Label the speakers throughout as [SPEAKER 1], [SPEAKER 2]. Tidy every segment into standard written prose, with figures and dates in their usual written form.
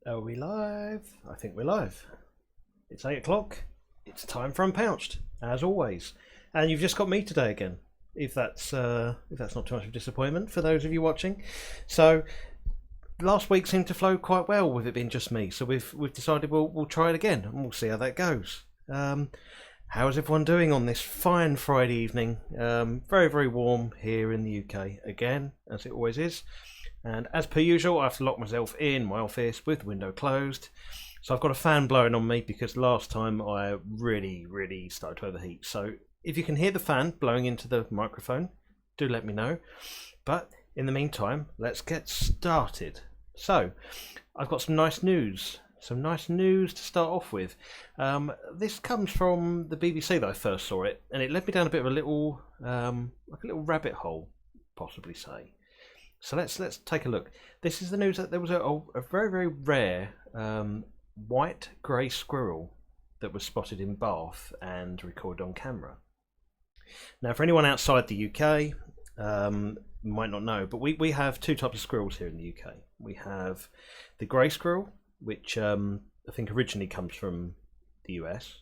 [SPEAKER 1] Are we live? I think we're live. It's 8 o'clock. It's time for UnPouched, as always. And you've just got me today again, if that's not too much of a disappointment for those of you watching. So last week seemed to flow quite well with it being just me. So we've decided we'll try it again and we'll see how that goes. How's everyone doing on this fine Friday evening? Very, very warm here in the UK again, as it always is. And as per usual, I have to lock myself in my office with the window closed. So I've got a fan blowing on me because last time I really started to overheat. So if you can hear the fan blowing into the microphone, do let me know. But in the meantime, let's get started. So I've got some nice news. Some nice news to start off with. This comes from the BBC that I first saw it, and it led me down a bit of a little, like a little rabbit hole, possibly say. So let's take a look. This is the news that there was a very rare white grey squirrel that was spotted in Bath and recorded on camera. Now, for anyone outside the UK, might not know, but we have two types of squirrels here in the UK. We have the grey squirrel, which I think originally comes from the US.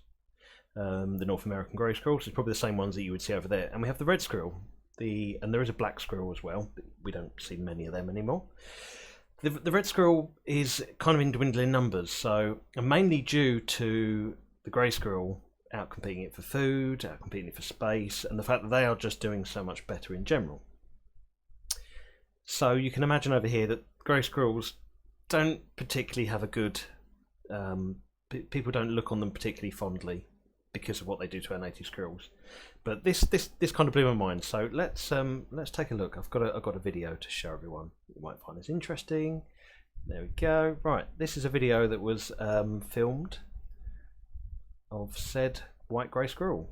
[SPEAKER 1] The North American grey squirrels is probably the same ones that you would see over there. And we have the red squirrel. And there is a black squirrel as well. We don't see many of them anymore. The red squirrel is kind of in dwindling numbers, so mainly due to the grey squirrel outcompeting it for food, outcompeting it for space, and the fact that they are just doing so much better in general. So you can imagine over here that grey squirrels don't particularly have a good. People don't look on them particularly fondly because of what they do to our native squirrels. But this kind of blew my mind. So let's take a look. I've got a video to show everyone. You might find this interesting. There we go. Right, this is a video that was filmed of said white grey squirrel.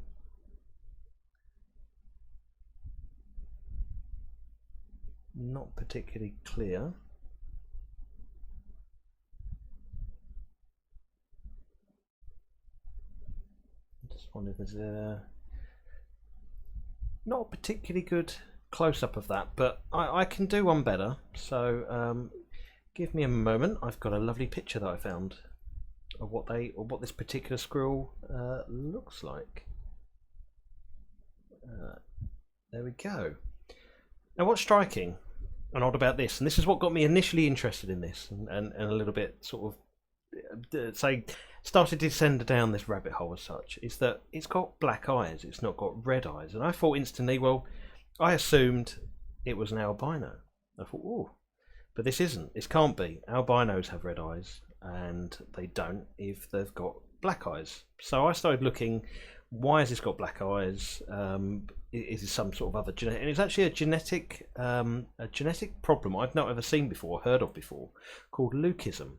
[SPEAKER 1] Not particularly clear. Just wonder if there's a not a particularly good close-up of that, but I can do one better. So give me a moment. I've got a lovely picture that I found of what this particular squirrel looks like. There we go. Now, what's striking and odd about this, and this is what got me initially interested in this, and a little bit sort of started to descend down this rabbit hole as such, is that it's got black eyes, it's not got red eyes. And I thought instantly, well, I assumed it was an albino. I thought, oh, but this isn't. This can't be. Albinos have red eyes, and they don't if they've got black eyes. So I started looking, why has this got black eyes? Is it some sort of other genetic? And it's actually a genetic problem I've not ever seen before, heard of before, called leucism.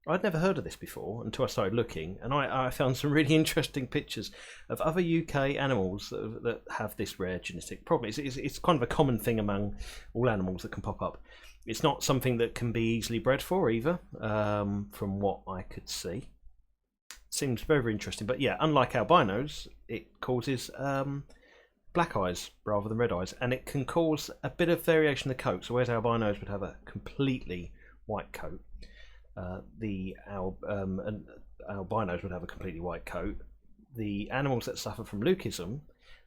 [SPEAKER 1] I'd never heard of this before until I started looking, and I found some really interesting pictures of other UK animals that have this rare genetic problem. It's kind of a common thing among all animals that can pop up. It's not something that can be easily bred for either, from what I could see. Seems very interesting, but yeah, unlike albinos, it causes black eyes rather than red eyes, and it can cause a bit of variation in the coat. So whereas albinos would have a completely white coat, albinos would have a completely white coat. The animals that suffer from leucism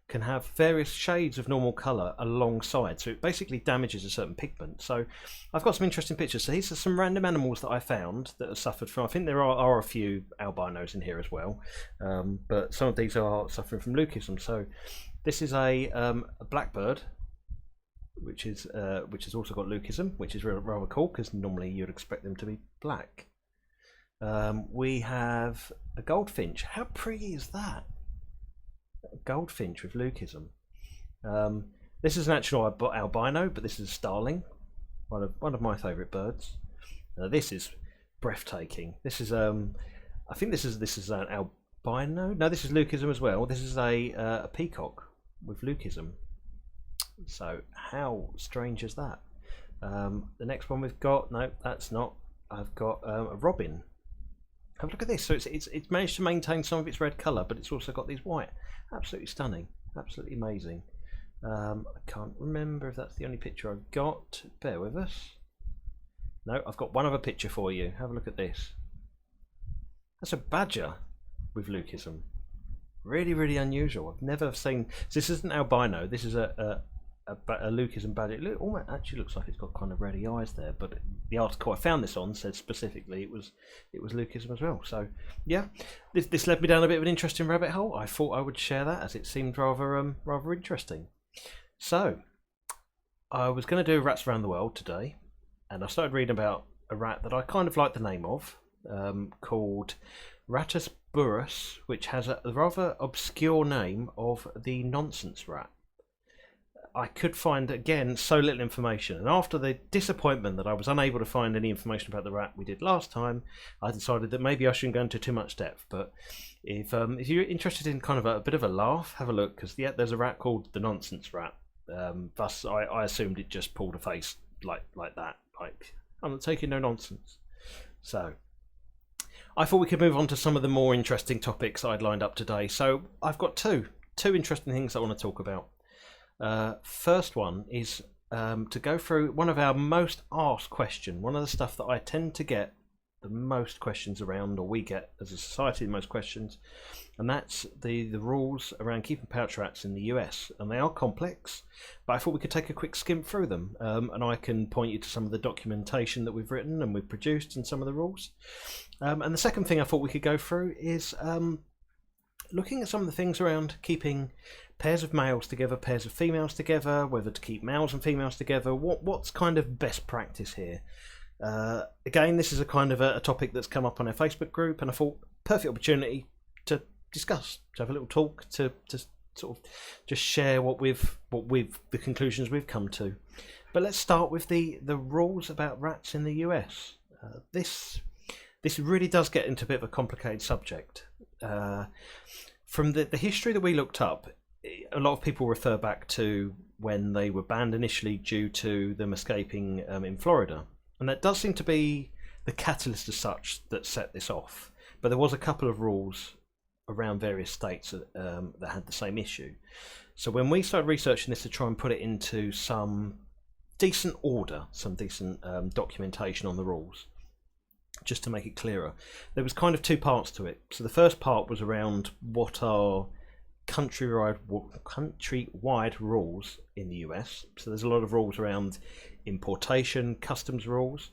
[SPEAKER 1] can have various shades of normal colour alongside, so it basically damages a certain pigment. So I've got some interesting pictures. So these are some random animals that I found that have suffered from, I think there are a few albinos in here as well, but some of these are suffering from leucism. So this is a blackbird, which has also got leucism, which is rather cool because normally you'd expect them to be black. We have a goldfinch. How pretty is that? A goldfinch with leucism. This is an actual albino, but this is a starling, one of my favourite birds. This is breathtaking. This is I think this is an albino. No, this is leucism as well. This is a peacock with leucism. So how strange is that? The next one we've got, no, that's not. I've got a robin. Have a look at this. So it's managed to maintain some of its red colour, but it's also got these white. Absolutely stunning. Absolutely amazing. I can't remember if that's the only picture I've got. Bear with us. No, I've got one other picture for you. Have a look at this. That's a badger with leucism. Really, really unusual. I've never seen. So this isn't albino. This is a leucism badger. It actually looks like it's got kind of reddy eyes there. But the article I found this on said specifically it was leucism as well. So yeah, this led me down a bit of an interesting rabbit hole. I thought I would share that as it seemed rather interesting. So I was going to do rats around the world today, and I started reading about a rat that I kind of like the name of, called Rattus burrus, which has a rather obscure name of the nonsense rat. I could find, again, so little information, and after the disappointment that I was unable to find any information about the rat we did last time, I decided that maybe I shouldn't go into too much depth. But if you're interested in kind of a bit of a laugh, have a look, because yeah, there's a rat called the nonsense rat. Thus, I assumed it just pulled a face like that, like I'm not taking no nonsense. So I thought we could move on to some of the more interesting topics I'd lined up today. So I've got two interesting things I want to talk about. First one is to go through one of our most asked questions, one of the stuff that I tend to get the most questions around, or we get as a society the most questions, and that's the rules around keeping pouch rats in the US. And they are complex, but I thought we could take a quick skim through them, and I can point you to some of the documentation that we've written and we've produced and some of the rules. And the second thing I thought we could go through is looking at some of the things around keeping pairs of males together, pairs of females together, whether to keep males and females together, what's kind of best practice here. Again, this is a kind of a topic that's come up on our Facebook group, and I thought perfect opportunity to discuss, to have a little talk, to sort of just share the conclusions we've come to. But let's start with the rules about rats in the US. This really does get into a bit of a complicated subject. From the history that we looked up, a lot of people refer back to when they were banned initially due to them escaping in Florida. And that does seem to be the catalyst as such that set this off. But there was a couple of rules around various states that had the same issue. So when we started researching this to try and put it into some decent order, some decent documentation on the rules, just to make it clearer, there was kind of two parts to it. So the first part was around what are countrywide rules in the US. So there's a lot of rules around importation, customs rules,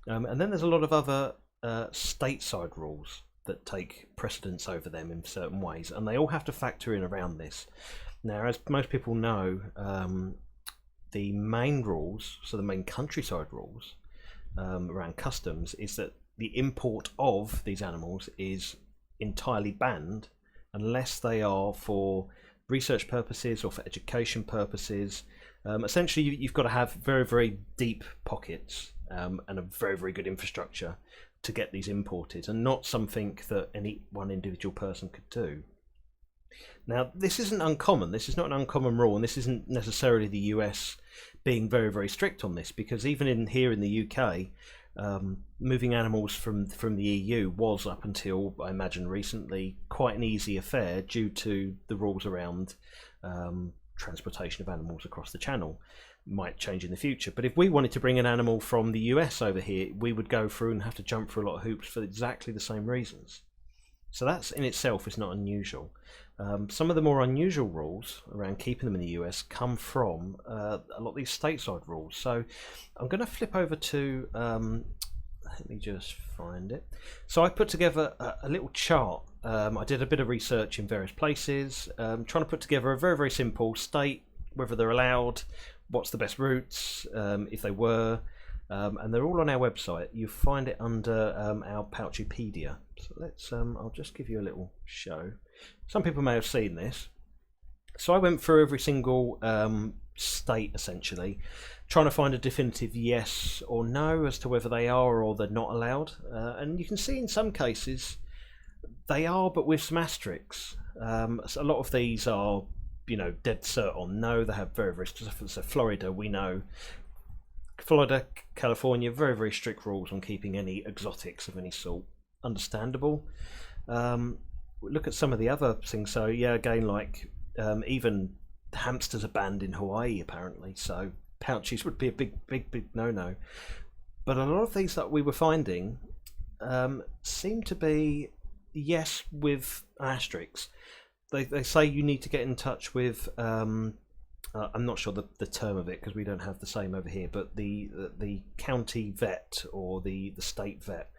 [SPEAKER 1] and then there's a lot of other stateside rules that take precedence over them in certain ways, and they all have to factor in around this. Now, as most people know, the main rules, so the main countryside rules around customs, is that the import of these animals is entirely banned unless they are for research purposes or for education purposes. Essentially, you've got to have very, very deep pockets and a very, very good infrastructure to get these imported, and not something that any one individual person could do. Now, this isn't uncommon. This is not an uncommon rule, and this isn't necessarily the US being very, very strict on this, because even here in the UK, moving animals from the EU was, up until I imagine recently, quite an easy affair due to the rules around transportation of animals across the channel. Might change in the future, but if we wanted to bring an animal from the US over here, we would go through and have to jump through a lot of hoops for exactly the same reasons. So that's in itself is not unusual. Some of the more unusual rules around keeping them in the US come from a lot of these stateside rules. So I'm going to flip over to, let me just find it. So I put together a little chart. I did a bit of research in various places, trying to put together a very, very simple state, whether they're allowed, what's the best routes, if they were, and they're all on our website. You find it under our Pouchipedia. So let's, I'll just give you a little show. Some people may have seen this. So I went through every single state, essentially, trying to find a definitive yes or no as to whether they are or they're not allowed. And you can see in some cases they are, but with some asterisks. So a lot of these are, dead cert on no. They have very, very specific. So Florida, we know. Florida, California, very, very strict rules on keeping any exotics of any sort. Understandable. Look at some of the other things. So yeah, again, like even hamsters are banned in Hawaii apparently. So pouches would be a big no-no. But a lot of these that we were finding seem to be yes with asterisks. They say you need to get in touch with. I'm not sure the term of it because we don't have the same over here, but the county vet or the state vet,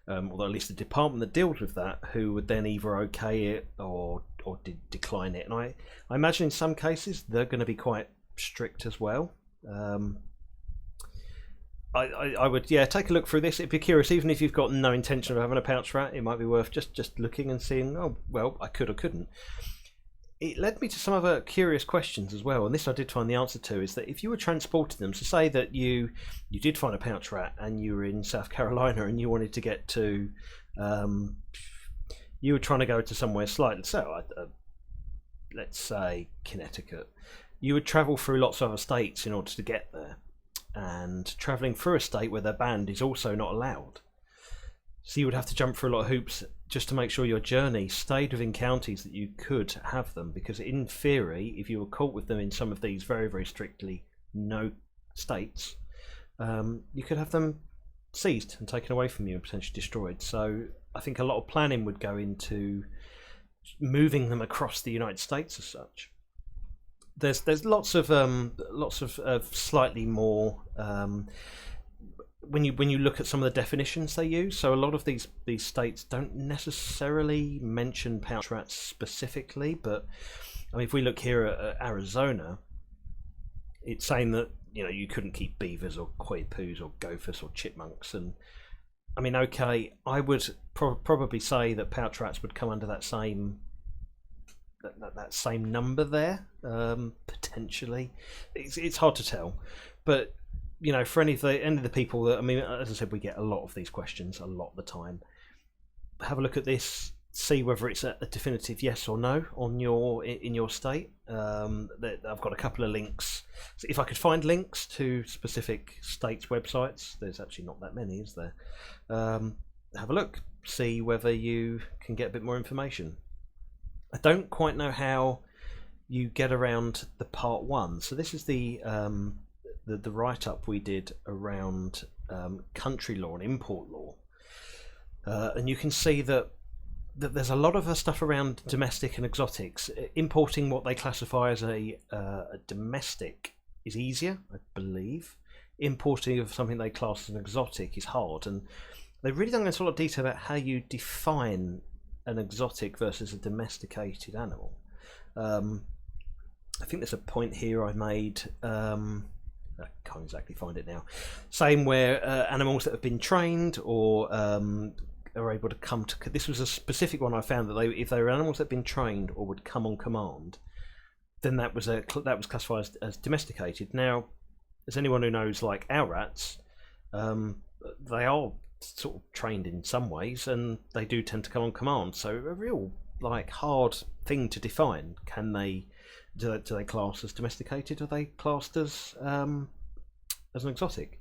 [SPEAKER 1] or at least the department that deals with that, who would then either okay it or decline it. And I imagine in some cases they're going to be quite strict as well. I would take a look through this. It'd be curious, even if you've got no intention of having a pouch rat, it might be worth just looking and seeing. Oh well, I could or couldn't. It led me to some other curious questions as well, and this I did find the answer to, is that if you were transporting them, so say that you did find a pouch rat and you were in South Carolina and you wanted to get to, you were trying to go to somewhere slightly, so let's say Connecticut, you would travel through lots of other states in order to get there, and travelling through a state where they're banned is also not allowed. So you would have to jump through a lot of hoops just to make sure your journey stayed within counties that you could have them, because in theory, if you were caught with them in some of these very, very strictly no states, you could have them seized and taken away from you and potentially destroyed. So I think a lot of planning would go into moving them across the United States as such. There's lots of slightly more when you look at some of the definitions they use. So a lot of these states don't necessarily mention pouch rats specifically, but I mean, if we look here at Arizona, it's saying that you couldn't keep beavers or coypoos or gophers or chipmunks. And I mean, okay, I would probably say that pouch rats would come under that same number there, potentially. It's hard to tell, but for any of the people that, I mean, as I said, we get a lot of these questions a lot of the time. Have a look at this, see whether it's a definitive yes or no on in your state. I've got a couple of links. So if I could find links to specific states' websites, there's actually not that many, is there? Have a look, see whether you can get a bit more information. I don't quite know how you get around the part 1. So this is the write-up we did around country law and import law, and you can see that there's a lot of stuff around domestic and exotics. Importing what they classify as a domestic is easier, I believe. Importing of something they class as an exotic is hard, and they really don't go into a lot of detail about how you define an exotic versus a domesticated animal. I think there's a point here I made. I can't exactly find it now. Same where animals that have been trained or are able to come to. This was a specific one I found that if they were animals that had been trained or would come on command, then that was classified as domesticated. Now, as anyone who knows, like our rats, they are sort of trained in some ways, and they do tend to come on command. So a real hard thing to define. Do they class as domesticated? Are they classed as an exotic?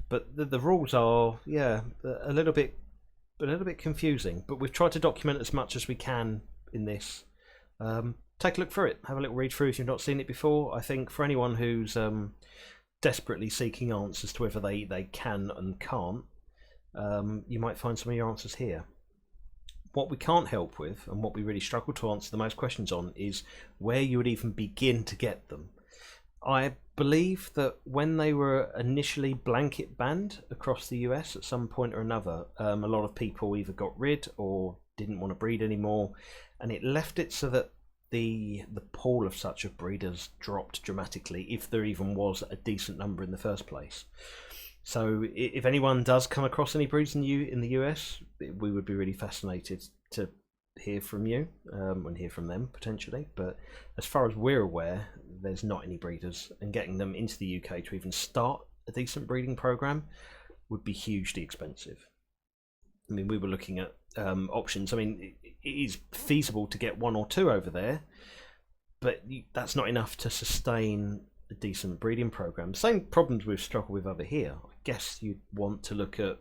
[SPEAKER 1] But the rules are a little bit confusing. But we've tried to document as much as we can in this. Take a look through it. Have a little read through if you've not seen it before. I think for anyone who's desperately seeking answers to whether they can and can't, you might find some of your answers here. What we can't help with, and what we really struggle to answer the most questions on, is where you would even begin to get them. I believe that when they were initially blanket banned across the US at some point or another, a lot of people either got rid or didn't want to breed anymore, and it left it so that the pool of such breeders dropped dramatically, if there even was a decent number in the first place. So if anyone does come across any breeds in the US, we would be really fascinated to hear from you and hear from them potentially. But as far as we're aware, there's not any breeders, and getting them into the UK to even start a decent breeding program would be hugely expensive. I mean, we were looking at options. I mean, it is feasible to get 1 or 2 over there, but that's not enough to sustain a decent breeding program. Same problems we've struggled with over here. I guess you'd want to look at,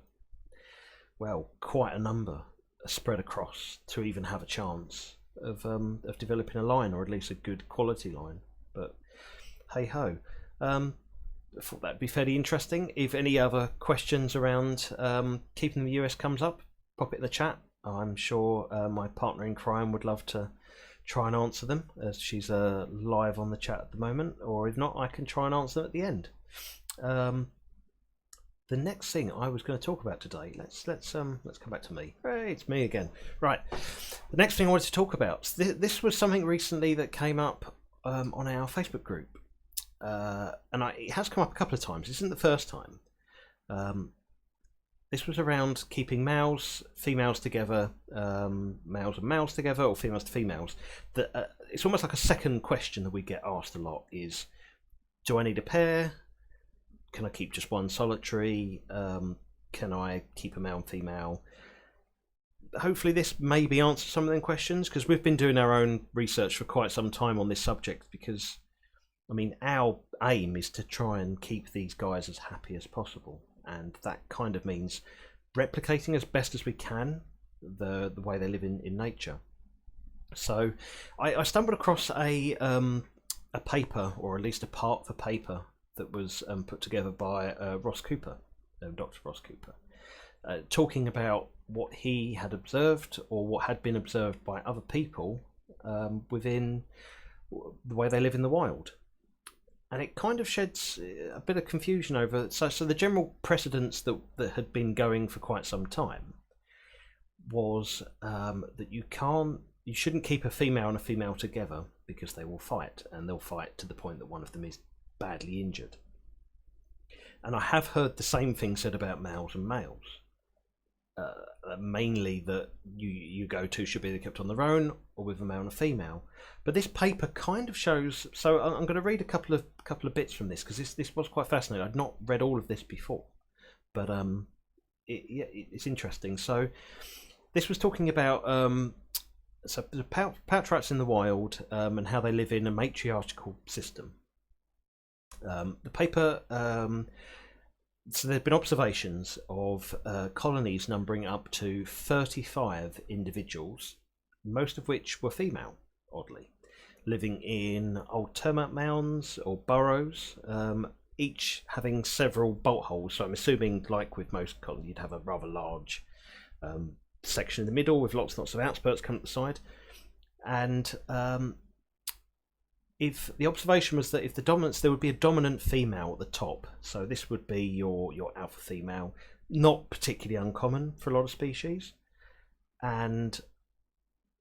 [SPEAKER 1] well, quite a number spread across to even have a chance of developing a line, or at least a good quality line. But hey ho. thought that'd be fairly interesting. If any other questions around keeping the US comes up, pop it in the chat. I'm sure my partner in crime would love to try and answer them, as she's live on the chat at the moment, or if not, I can try and answer them at the end. The next thing I was going to talk about today, let's come back to me. Hey, it's me again. Right, the next thing I wanted to talk about. This was something recently that came up on our Facebook group, and it has come up a couple of times. This isn't the first time. This was around keeping males, females together, males and males together, or females to females. It's almost like a second question that we get asked a lot is, do I need a pair? Can I keep just one solitary? Can I keep a male and female? Hopefully this maybe answers some of them questions, because we've been doing our own research for quite some time on this subject, because I mean our aim is to try and keep these guys as happy as possible, and that kind of means replicating as best as we can the way they live in nature. So I stumbled across a paper, or at least a part of a paper, that was put together by Ross Cooper, Dr. Ross Cooper, talking about what he had observed, or what had been observed by other people within the way they live in the wild. And it kind of sheds a bit of confusion over, so the general precedence that had been going for quite some time was that you shouldn't keep a female and a female together, because they will fight, and they'll fight to the point that one of them is badly injured. And I have heard the same thing said about males and males, mainly that you go to should be either kept on their own or with a male and a female. But this paper kind of shows, so I'm going to read a couple of bits from this, because this was quite fascinating. I'd not read all of this before, but it's interesting. So this was talking about so the pouch rats in the wild, and how they live in a matriarchal system. The paper, so there have been observations of colonies numbering up to 35 individuals, most of which were female, oddly, living in old termite mounds or burrows, each having several bolt holes. So I'm assuming, like with most colonies, you'd have a rather large section in the middle with lots and lots of outspurts coming at the side. And if the observation was that if there would be a dominant female at the top, so this would be your alpha female, not particularly uncommon for a lot of species, and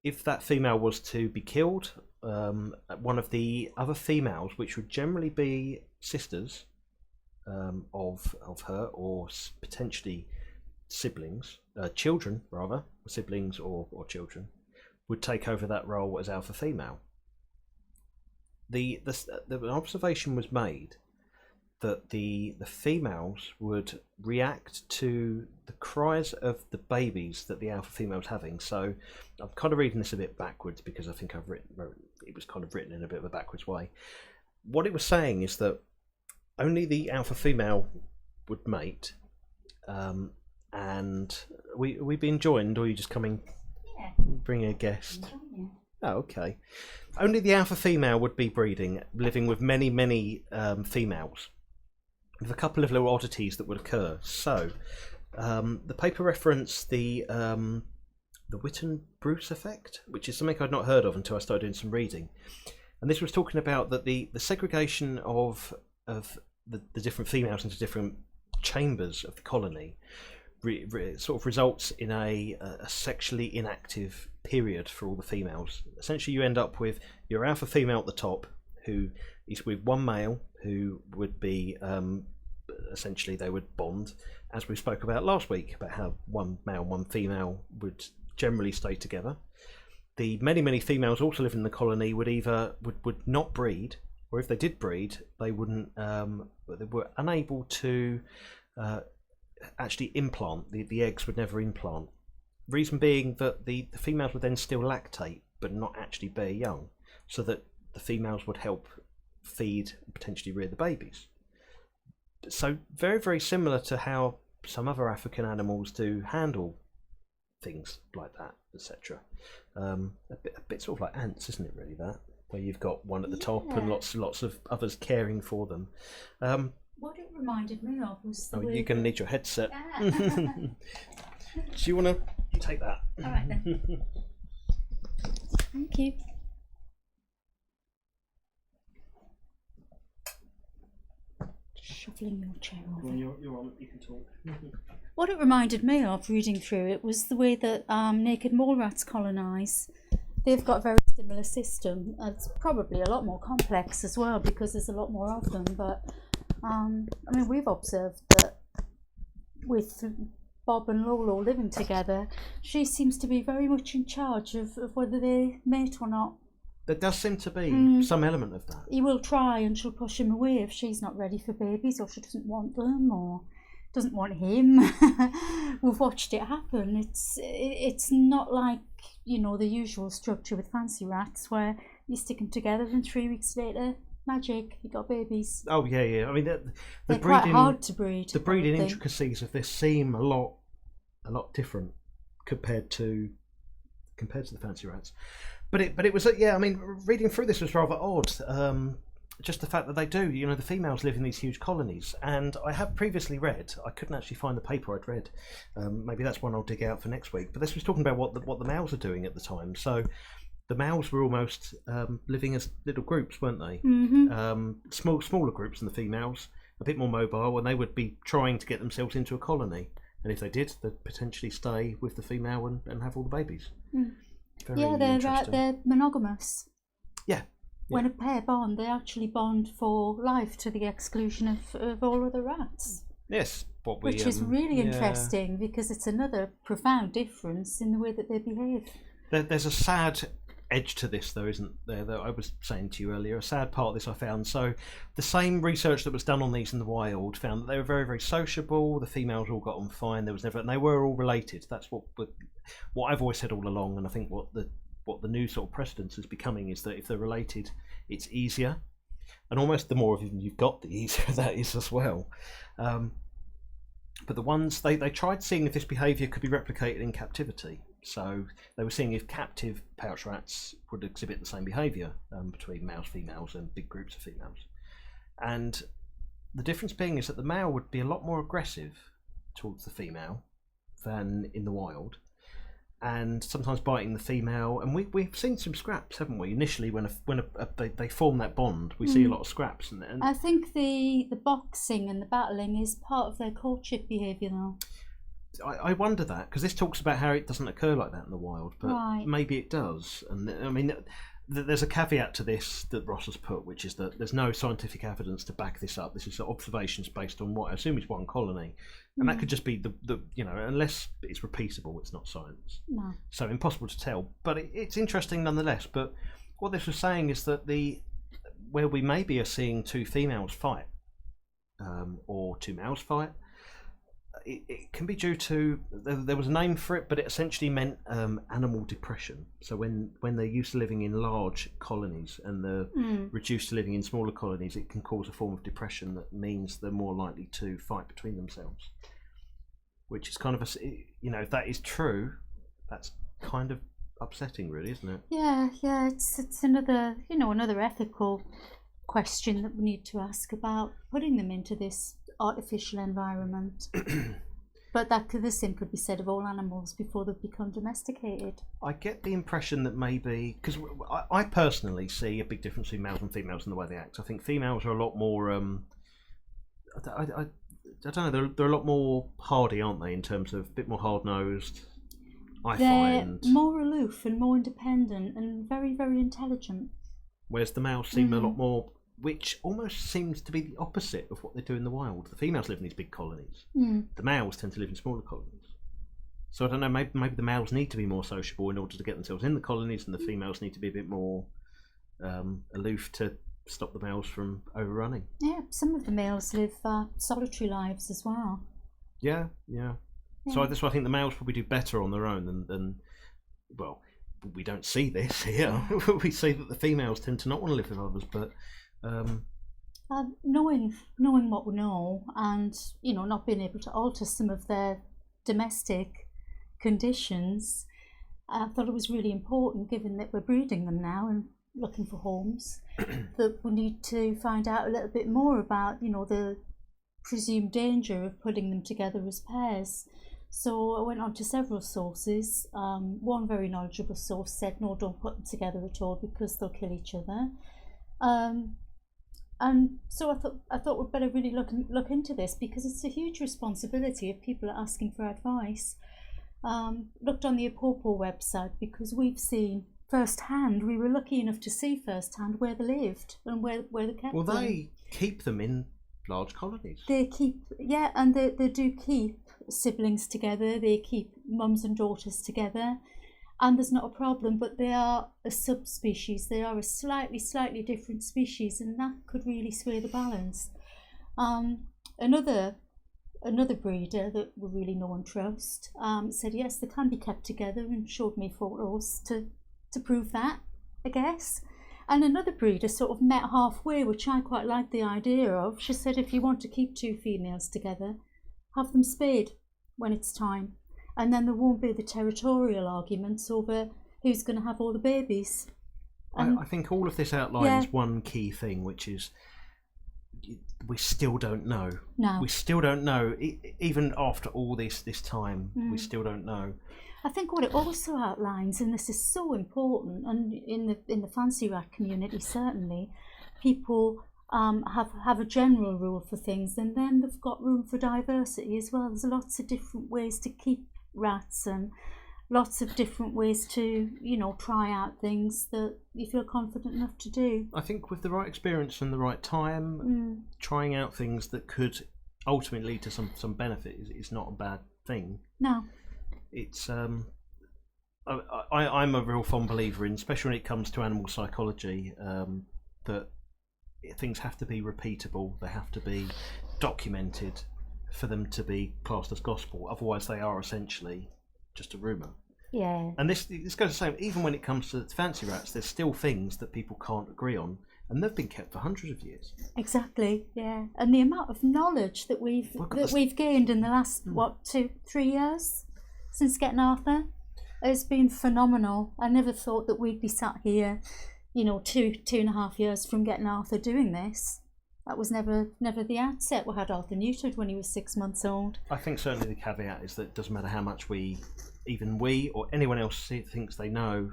[SPEAKER 1] if that female was to be killed, one of the other females, which would generally be sisters of her, or potentially siblings, children rather, siblings or children, would take over that role as alpha female. The observation was made that the females would react to the cries of the babies that the alpha female was having. So I'm kind of reading this a bit backwards, because I think it was kind of written in a bit of a backwards way. What it was saying is that only the alpha female would mate, and we being joined, or are you just coming?
[SPEAKER 2] Yeah.
[SPEAKER 1] Bring a guest. Oh, okay. Only the alpha female would be breeding, living with many females, with a couple of little oddities that would occur. So, the paper referenced the Whitten-Bruce effect, which is something I'd not heard of until I started doing some reading. And this was talking about that the segregation of the different females into different chambers of the colony sort of results in a sexually inactive period for all the females. Essentially, you end up with your alpha female at the top, who is with one male, who would be essentially they would bond, as we spoke about last week, about how one male, one female would generally stay together. The many females also living in the colony would either would not breed, or if they did breed, they wouldn't. They were unable to actually implant. The eggs would never implant. Reason being that the females would then still lactate, but not actually bear young, so that the females would help feed and potentially rear the babies. So very similar to how some other African animals do handle things like that, etc. A bit sort of like ants, isn't it, really, that, where you've got one at the top and lots of others caring for them.
[SPEAKER 2] What it reminded me of was the
[SPEAKER 1] Oh,
[SPEAKER 2] way
[SPEAKER 1] you're going to need your headset.
[SPEAKER 2] Yeah.
[SPEAKER 1] Do you want to take that?
[SPEAKER 2] All right then. Thank you. Shuffling your chair over.
[SPEAKER 1] Well, you're on. You can talk.
[SPEAKER 2] What it reminded me of reading through it was the way that naked mole rats colonise. They've got a very similar system. It's probably a lot more complex as well because there's a lot more of them. But I mean, we've observed that with Bob and Lolo living together, she seems to be very much in charge of whether they mate or not.
[SPEAKER 1] There does seem to be some element of that.
[SPEAKER 2] He will try and she'll push him away if she's not ready for babies or she doesn't want them or doesn't want him. We've watched it happen. It's not like, you know, the usual structure with fancy rats where you stick them together and 3 weeks later, magic, you got babies.
[SPEAKER 1] Oh yeah. I mean, they're
[SPEAKER 2] breeding, quite hard to breed.
[SPEAKER 1] The breeding intricacies of this seem a lot different compared to the fancy rats. But it was, yeah, I mean, reading through this was rather odd. Just the fact that they do, you know, the females live in these huge colonies. And I have previously read, I couldn't actually find the paper I'd read. Maybe that's one I'll dig out for next week. But this was talking about what the males are doing at the time. So the males were almost living as little groups, weren't they?
[SPEAKER 2] Mm-hmm.
[SPEAKER 1] Smaller groups than the females, a bit more mobile, and they would be trying to get themselves into a colony. And if they did, they'd potentially stay with the female and have all the babies.
[SPEAKER 2] Mm. Yeah, they're monogamous.
[SPEAKER 1] Yeah.
[SPEAKER 2] When a pair bond, they actually bond for life to the exclusion of all other rats.
[SPEAKER 1] Yes.
[SPEAKER 2] Which is really interesting because it's another profound difference in the way that they behave.
[SPEAKER 1] There's a sad edge to this, though, isn't there? That I was saying to you earlier. A sad part of this I found. So the same research that was done on these in the wild found that they were very, very sociable. The females all got on fine. And they were all related. That's what I've always said all along, and I think what the new sort of precedence is becoming is that if they're related, it's easier, and almost the more of them you've got, the easier that is as well. But the ones they tried seeing if this behaviour could be replicated in captivity. So they were seeing if captive pouch rats would exhibit the same behaviour between males, females, and big groups of females. And the difference being is that the male would be a lot more aggressive towards the female than in the wild, and sometimes biting the female. And we've seen some scraps, haven't we? Initially, when they form that bond, we see a lot of scraps. And
[SPEAKER 2] I think the boxing and the battling is part of their courtship behaviour now.
[SPEAKER 1] I wonder that, because this talks about how it doesn't occur like that in the wild, but maybe it does. And I mean, there's a caveat to this that Ross has put, which is that there's no scientific evidence to back this up. This is observations based on what I assume is one colony, and that could just be the you know, unless it's repeatable, it's not science.
[SPEAKER 2] No.
[SPEAKER 1] So impossible to tell. But it's interesting nonetheless. But what this was saying is that where we maybe are seeing two females fight, or two males fight, it can be due to, there was a name for it, but it essentially meant animal depression. So when they're used to living in large colonies and they're reduced to living in smaller colonies, it can cause a form of depression that means they're more likely to fight between themselves. Which is kind of you know, if that is true, that's kind of upsetting, really, isn't it? Yeah.
[SPEAKER 2] It's another, you know, another ethical question that we need to ask about putting them into this artificial environment. But the same could be said of all animals before they've become domesticated.
[SPEAKER 1] I get the impression that maybe, because I personally see a big difference between males and females in the way they act. I think females are a lot more I don't know, they're a lot more hardy, aren't they, in terms of a bit more hard-nosed,
[SPEAKER 2] They're more aloof and more independent and very, very intelligent.
[SPEAKER 1] Whereas the males seem a lot more, which almost seems to be the opposite of what they do in the wild. The females live in these big colonies. The males tend to live in smaller colonies. So I don't know, maybe the males need to be more sociable in order to get themselves in the colonies, and the females need to be a bit more aloof to stop the males from overrunning. Yeah,
[SPEAKER 2] some of the males live solitary lives as well.
[SPEAKER 1] Yeah. So that's why I think the males probably do better on their own than well, we don't see this here. We see that the females tend to not want to live with others, but
[SPEAKER 2] knowing what we know, and you know, not being able to alter some of their domestic conditions, I thought it was really important, given that we're breeding them now and looking for homes, that we need to find out a little bit more about, you know, the presumed danger of putting them together as pairs. So I went on to several sources. One very knowledgeable source said, no, don't put them together at all because they'll kill each other. And so I thought we'd better really look into this, because it's a huge responsibility if people are asking for advice. Looked on the UnPouched website, because we've seen firsthand, we were lucky enough to see firsthand where they lived and where they kept them.
[SPEAKER 1] Well, they keep them in large colonies.
[SPEAKER 2] They keep, yeah, and they do keep siblings together, they keep mums and daughters together, and there's not a problem, but they are a subspecies, they are a slightly different species, and that could really sway the balance. Another breeder that we really know and trust said yes, they can be kept together, and showed me photos to prove that, I guess. And another breeder sort of met halfway, which I quite like the idea of. She said if you want to keep two females together, have them spayed when it's time, and then there won't be the territorial arguments over who's going to have all the babies.
[SPEAKER 1] I think all of this outlines one key thing, which is we still don't know.
[SPEAKER 2] No.
[SPEAKER 1] We still don't know, even after all this time, we still don't know.
[SPEAKER 2] I think what it also outlines, and this is so important, and in the fancy rat community certainly, people have a general rule for things, and then they've got room for diversity as well. There's lots of different ways to keep rats, and lots of different ways to, you know, try out things that you feel confident enough to do.
[SPEAKER 1] I think with the right experience and the right time, trying out things that could ultimately lead to some benefit is not a bad thing.
[SPEAKER 2] No.
[SPEAKER 1] It's I'm a real fond believer in, especially when it comes to animal psychology, that things have to be repeatable, they have to be documented for them to be classed as gospel. Otherwise they are essentially just a rumour.
[SPEAKER 2] Yeah.
[SPEAKER 1] And this goes the same, even when it comes to fancy rats, there's still things that people can't agree on, and they've been kept for hundreds of years.
[SPEAKER 2] Exactly, yeah. And the amount of knowledge that we've gained in the last 2-3 years since getting Arthur has been phenomenal. I never thought that we'd be sat here, you know, 2.5 years from getting Arthur doing this. That was never the outset. We had Arthur neutered when he was 6 months old.
[SPEAKER 1] I think certainly the caveat is that it doesn't matter how much we or anyone else thinks they know,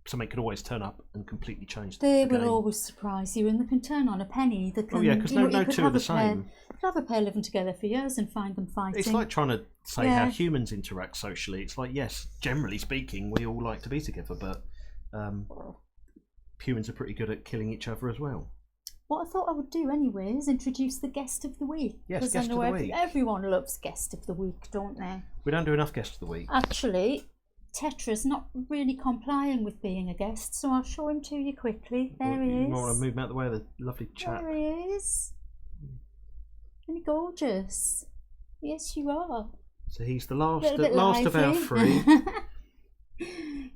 [SPEAKER 1] something could always turn up and completely change the game.
[SPEAKER 2] They will always surprise you, and they can turn on a penny. They can,
[SPEAKER 1] because no two are the same.
[SPEAKER 2] You could have a pair living together for years and find them fighting.
[SPEAKER 1] It's like trying to say how humans interact socially. It's like, yes, generally speaking, we all like to be together, but humans are pretty good at killing each other as well.
[SPEAKER 2] What I thought I would do anyway is introduce the guest of the week.
[SPEAKER 1] Yes, guest of the week.
[SPEAKER 2] Everyone loves guest of the week, don't they?
[SPEAKER 1] We don't do enough guest of the week.
[SPEAKER 2] Actually, Tetra's not really complying with being a guest, so I'll show him to you quickly. There he is.
[SPEAKER 1] You want to move him out of the way of the lovely chap?
[SPEAKER 2] There he is. Isn't he gorgeous? Yes, you are.
[SPEAKER 1] So he's the last of our three.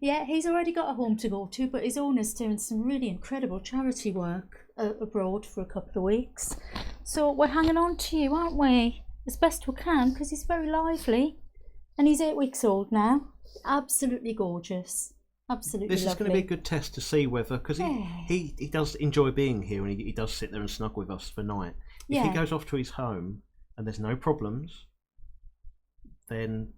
[SPEAKER 2] Yeah, he's already got a home to go to, but his owner's doing some really incredible charity work abroad for a couple of weeks. So we're hanging on to you, aren't we? As best we can, because he's very lively. And he's 8 weeks old now. Absolutely gorgeous. Absolutely
[SPEAKER 1] This
[SPEAKER 2] lovely.
[SPEAKER 1] is going to be a good test to see whether, because he does enjoy being here, and he does sit there and snuggle with us for night. If he goes off to his home and there's no problems, then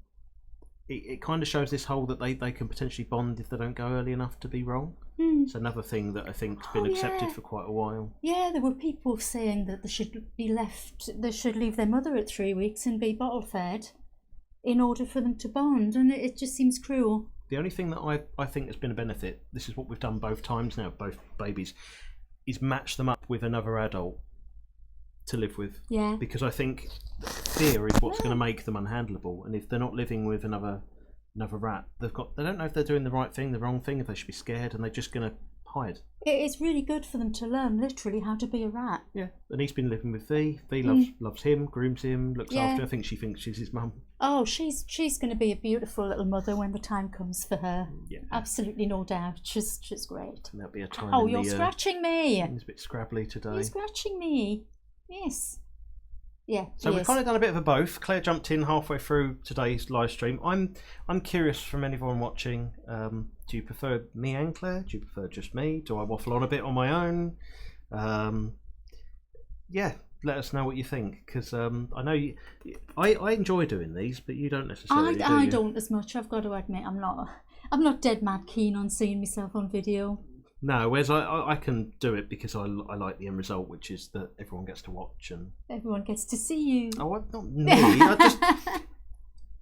[SPEAKER 1] it kind of shows this whole that they can potentially bond if they don't go early enough to be wrong. It's another thing that I think's been accepted for quite a while.
[SPEAKER 2] Yeah, there were people saying that they should leave their mother at 3 weeks and be bottle fed in order for them to bond, and it just seems cruel.
[SPEAKER 1] The only thing that I think has been a benefit, this is what we've done both times now, both babies, is match them up with another adult to live with.
[SPEAKER 2] Yeah.
[SPEAKER 1] Because I think fear is what's going to make them unhandleable, and if they're not living with another rat, they don't know if they're doing the right thing, the wrong thing, if they should be scared, and they're just going to hide.
[SPEAKER 2] It is really good for them to learn literally how to be a rat.
[SPEAKER 1] Yeah, and he's been living with V. V loves him, grooms him, looks after him. I think she thinks she's his mum.
[SPEAKER 2] Oh, she's going to be a beautiful little mother when the time comes for her.
[SPEAKER 1] Yeah,
[SPEAKER 2] absolutely, no doubt. She's great.
[SPEAKER 1] And there'll be a time.
[SPEAKER 2] Oh, you're scratching me.
[SPEAKER 1] He's a bit scrabbly today.
[SPEAKER 2] You're scratching me. Yes. Yeah.
[SPEAKER 1] So we've kind of done a bit of a both. Claire jumped in halfway through today's live stream. I'm curious from anyone watching. Do you prefer me and Claire? Do you prefer just me? Do I waffle on a bit on my own? Yeah. let us know what you think, because I know I enjoy doing these, but you don't necessarily.
[SPEAKER 2] I don't as much. I've got to admit, I'm not dead mad keen on seeing myself on video.
[SPEAKER 1] No, whereas I can do it because I like the end result, which is that everyone gets to watch and
[SPEAKER 2] everyone gets to see you.
[SPEAKER 1] Oh, not me.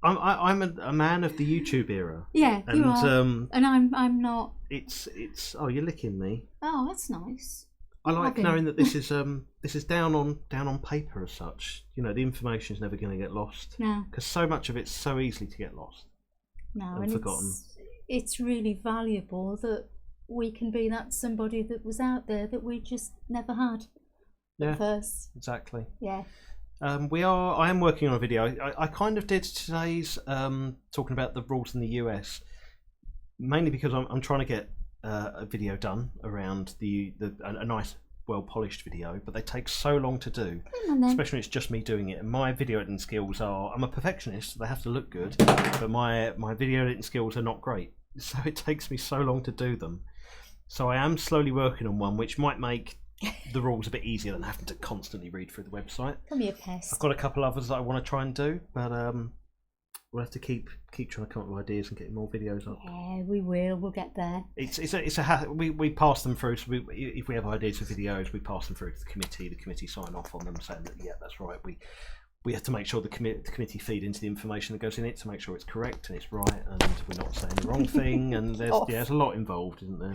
[SPEAKER 1] I'm a man of the YouTube era.
[SPEAKER 2] Yeah,
[SPEAKER 1] and,
[SPEAKER 2] you are. And I'm not.
[SPEAKER 1] It's. Oh, you're licking me.
[SPEAKER 2] Oh, that's nice.
[SPEAKER 1] I like knowing that this is down on paper as such. You know, the information is never going to get lost.
[SPEAKER 2] No.
[SPEAKER 1] Because so much of it's so easily to get lost.
[SPEAKER 2] No,
[SPEAKER 1] and forgotten.
[SPEAKER 2] It's really valuable that we can be that somebody that was out there that we just never had.
[SPEAKER 1] Yeah.
[SPEAKER 2] First.
[SPEAKER 1] Exactly.
[SPEAKER 2] Yeah.
[SPEAKER 1] I am working on a video. I kind of did today's talking about the rules in the US, mainly because I'm trying to get a video done around a nice, well polished video, but they take so long to do, especially when it's just me doing it. And my video editing skills I'm a perfectionist, so they have to look good, but my video editing skills are not great, so it takes me so long to do them. So I am slowly working on one which might make the rules a bit easier than having to constantly read through the website.
[SPEAKER 2] Don't be a pest.
[SPEAKER 1] I've got a couple others that I want to try and do, but we'll have to keep trying to come up with ideas and get more videos up.
[SPEAKER 2] Yeah, we will. We'll get there.
[SPEAKER 1] We pass them through. So if we have ideas for videos, we pass them through to the committee. The committee sign off on them, saying that yeah, that's right. We have to make sure the committee feed into the information that goes in it to make sure it's correct and it's right, and we're not saying the wrong thing. And there's a lot involved, isn't there?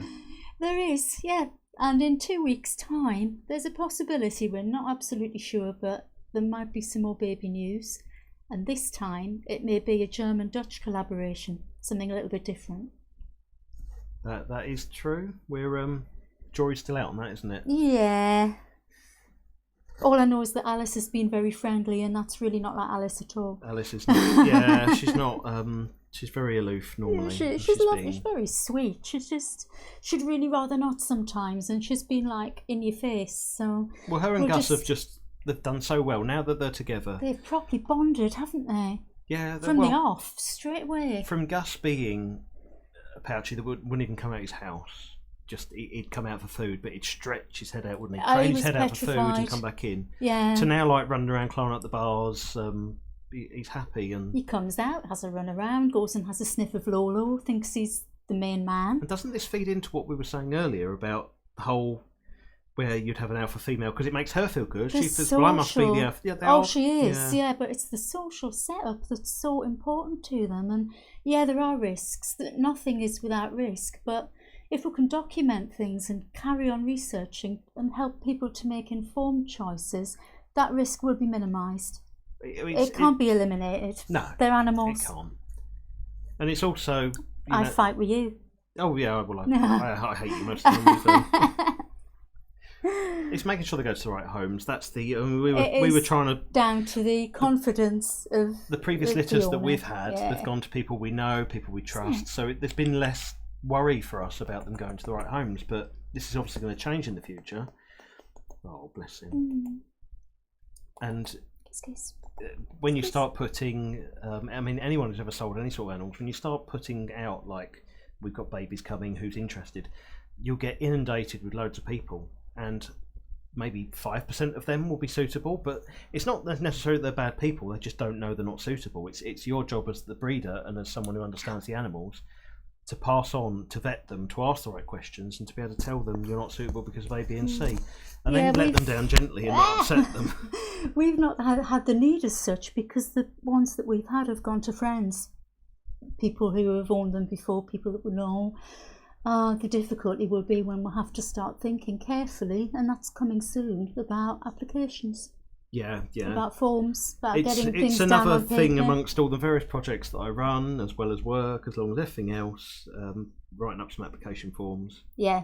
[SPEAKER 2] There is, yeah. And in 2 weeks' time, there's a possibility, we're not absolutely sure, but there might be some more baby news. And this time, it may be a German-Dutch collaboration, something a little bit different.
[SPEAKER 1] That is true. Jury's still out on that, isn't it?
[SPEAKER 2] Yeah. All I know is that Alice has been very friendly, and that's really not like Alice at all.
[SPEAKER 1] Alice is not, yeah, she's not. She's very aloof normally.
[SPEAKER 2] Yeah, she's lovely. She's very sweet. She'd really rather not sometimes, and she's been like in your face. So
[SPEAKER 1] well, her and Gus they've done so well now that they're together.
[SPEAKER 2] They've properly bonded, haven't they?
[SPEAKER 1] Yeah,
[SPEAKER 2] from the off, straight away.
[SPEAKER 1] From Gus being pouchy that wouldn't even come out of his house. Just he'd come out for food, but he'd stretch his head out, wouldn't he? Train his head out for food and come back in.
[SPEAKER 2] Yeah.
[SPEAKER 1] To now, like running around, climbing up the bars. He's happy, and
[SPEAKER 2] he comes out, has a run around, goes and has a sniff of Lolo, thinks he's the main man.
[SPEAKER 1] And doesn't this feed into what we were saying earlier about the whole where you'd have an alpha female because it makes her feel good? She says, "Well, I must be the alpha." Yeah,
[SPEAKER 2] she is. Yeah, but it's the social setup that's so important to them. And yeah, there are risks. That nothing is without risk, but if we can document things and carry on researching and help people to make informed choices, that risk will be minimised. It can't be eliminated.
[SPEAKER 1] No,
[SPEAKER 2] they're animals.
[SPEAKER 1] It can't. And it's also.
[SPEAKER 2] I'd fight with you.
[SPEAKER 1] Oh yeah, well I hate you most of the time. It's making sure they go to the right homes. That's we were trying to
[SPEAKER 2] down to the confidence of
[SPEAKER 1] the previous litters that we've had. Yeah. They've gone to people we know, people we trust. So there's been less worry for us about them going to the right homes. But this is obviously going to change in the future. Oh, bless him. And. When you start putting, I mean, anyone who's ever sold any sort of animals, when you start putting out, like, we've got babies coming, who's interested, you'll get inundated with loads of people, and maybe 5% of them will be suitable, but it's not necessarily that they're bad people, they just don't know they're not suitable. It's your job as the breeder and as someone who understands the animals to pass on, to vet them, to ask the right questions, and to be able to tell them you're not suitable because of A, B and C. And then let them down gently and not upset them.
[SPEAKER 2] We've not had the need as such because the ones that we've had have gone to friends. People who have owned them before, people that we know. The difficulty will be when we'll have to start thinking carefully, and that's coming soon, about applications.
[SPEAKER 1] Yeah.
[SPEAKER 2] About forms, about getting things down on paper.
[SPEAKER 1] It's another thing amongst all the various projects that I run, as well as work, as long as everything else, writing up some application forms.
[SPEAKER 2] Yeah.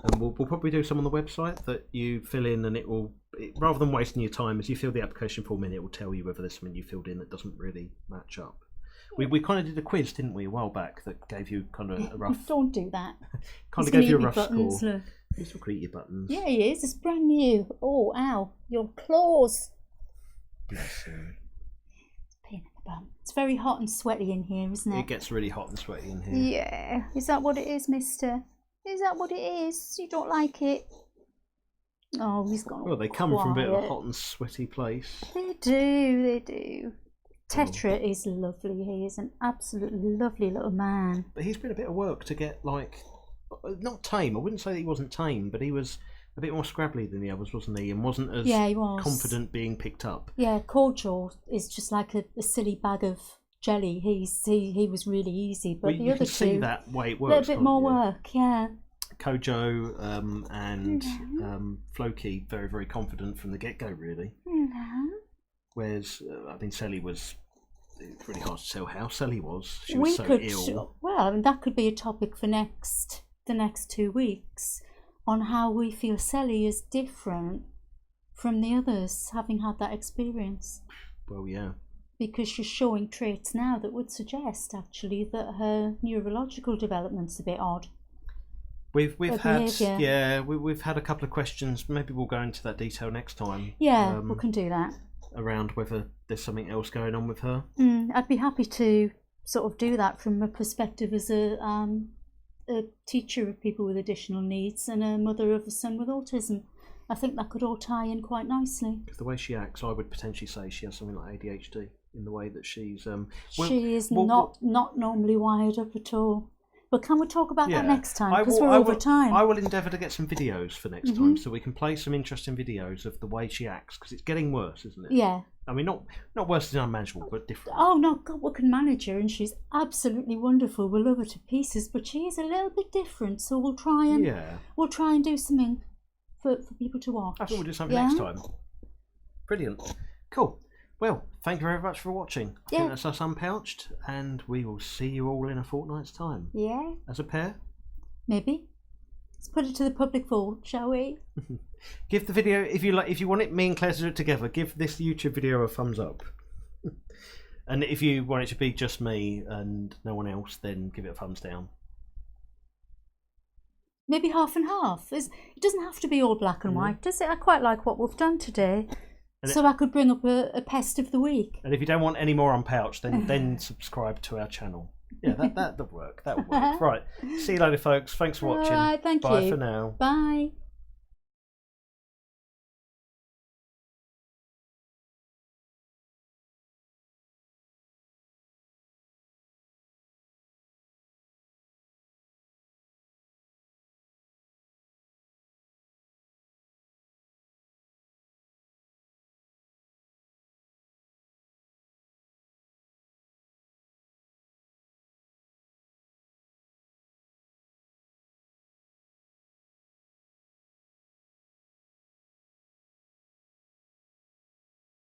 [SPEAKER 1] And we'll probably do some on the website that you fill in, and rather than wasting your time, as you fill the application form in, it will tell you whether there's something you filled in that doesn't really match up. We kind of did a quiz, didn't we, a while back, that gave you kind of a rough...
[SPEAKER 2] Don't do that.
[SPEAKER 1] Kind of gave you a rough
[SPEAKER 2] buttons,
[SPEAKER 1] score.
[SPEAKER 2] Look.
[SPEAKER 1] You still create your buttons.
[SPEAKER 2] Yeah, he is. It's brand new. Oh, ow. Your claws.
[SPEAKER 1] Bless him.
[SPEAKER 2] Pain in the bum. It's very hot and sweaty in here, isn't it?
[SPEAKER 1] It gets really hot and sweaty in here.
[SPEAKER 2] Yeah. Is that what it is, mister? Is that what it is? You don't like it? Oh, he's gone.
[SPEAKER 1] Well, they come from a bit of a
[SPEAKER 2] quiet.
[SPEAKER 1] hot and sweaty place.
[SPEAKER 2] They do, they do. Tetra is lovely. He is an absolutely lovely little man.
[SPEAKER 1] But he's been a bit of work to get, like, not tame. I wouldn't say that he wasn't tame, but he was a bit more scrabbly than the others, wasn't he? And wasn't as
[SPEAKER 2] Yeah, he was.
[SPEAKER 1] confident being picked up.
[SPEAKER 2] Yeah, Cordial is just like a silly bag of jelly. He was really easy, but
[SPEAKER 1] Well,
[SPEAKER 2] the
[SPEAKER 1] you
[SPEAKER 2] other
[SPEAKER 1] can see
[SPEAKER 2] two,
[SPEAKER 1] that way it
[SPEAKER 2] a
[SPEAKER 1] works.
[SPEAKER 2] little bit
[SPEAKER 1] can't
[SPEAKER 2] more
[SPEAKER 1] you?
[SPEAKER 2] work. Yeah.
[SPEAKER 1] Kojo and Floki very, very confident from the get-go, really. Whereas, I mean, Sally was... It's really hard to tell how Sally was. She was so ill.
[SPEAKER 2] Well, I mean, that could be a topic for the next 2 weeks, on how we feel Sally is different from the others, having had that experience.
[SPEAKER 1] Well, yeah.
[SPEAKER 2] Because she's showing traits now that would suggest, actually, that her neurological development's a bit odd.
[SPEAKER 1] We've had
[SPEAKER 2] behaviour.
[SPEAKER 1] we've had a couple of questions. Maybe we'll go into that detail next time.
[SPEAKER 2] Yeah, we can do that.
[SPEAKER 1] Around whether there's something else going on with her.
[SPEAKER 2] I'd be happy to sort of do that from a perspective as a teacher of people with additional needs and a mother of a son with autism. I think that could all tie in quite nicely.
[SPEAKER 1] Because the way she acts, I would potentially say she has something like ADHD in the way that she's.
[SPEAKER 2] She is not normally wired up at all. But can we talk about that next time? Because we're over time.
[SPEAKER 1] I will endeavour to get some videos for next time, so we can play some interesting videos of the way she acts, because it's getting worse, isn't it?
[SPEAKER 2] Yeah.
[SPEAKER 1] I mean, not worse than unmanageable, but different.
[SPEAKER 2] Oh no, God, we can manage her, and she's absolutely wonderful. We love her to pieces, but she is a little bit different. So we'll try and do something for people to watch.
[SPEAKER 1] I think we'll do something next time. Brilliant, cool. Well, thank you very much for watching. I think that's us UnPouched, and we will see you all in a fortnight's time.
[SPEAKER 2] Yeah.
[SPEAKER 1] As a pair?
[SPEAKER 2] Maybe. Let's put it to the public vote, shall we?
[SPEAKER 1] Give the video, if you want me and Claire to do it together, give this YouTube video a thumbs up. And if you want it to be just me and no one else, then give it a thumbs down.
[SPEAKER 2] Maybe half and half. It doesn't have to be all black and white, does it? I quite like what we've done today. So I could bring up a pest of the week.
[SPEAKER 1] And if you don't want any more UnPouched, then subscribe to our channel. Yeah, that'll work. That'll work. Right. See you later, folks. Thanks for watching.
[SPEAKER 2] All right, thank you.
[SPEAKER 1] Bye for now.
[SPEAKER 2] Bye.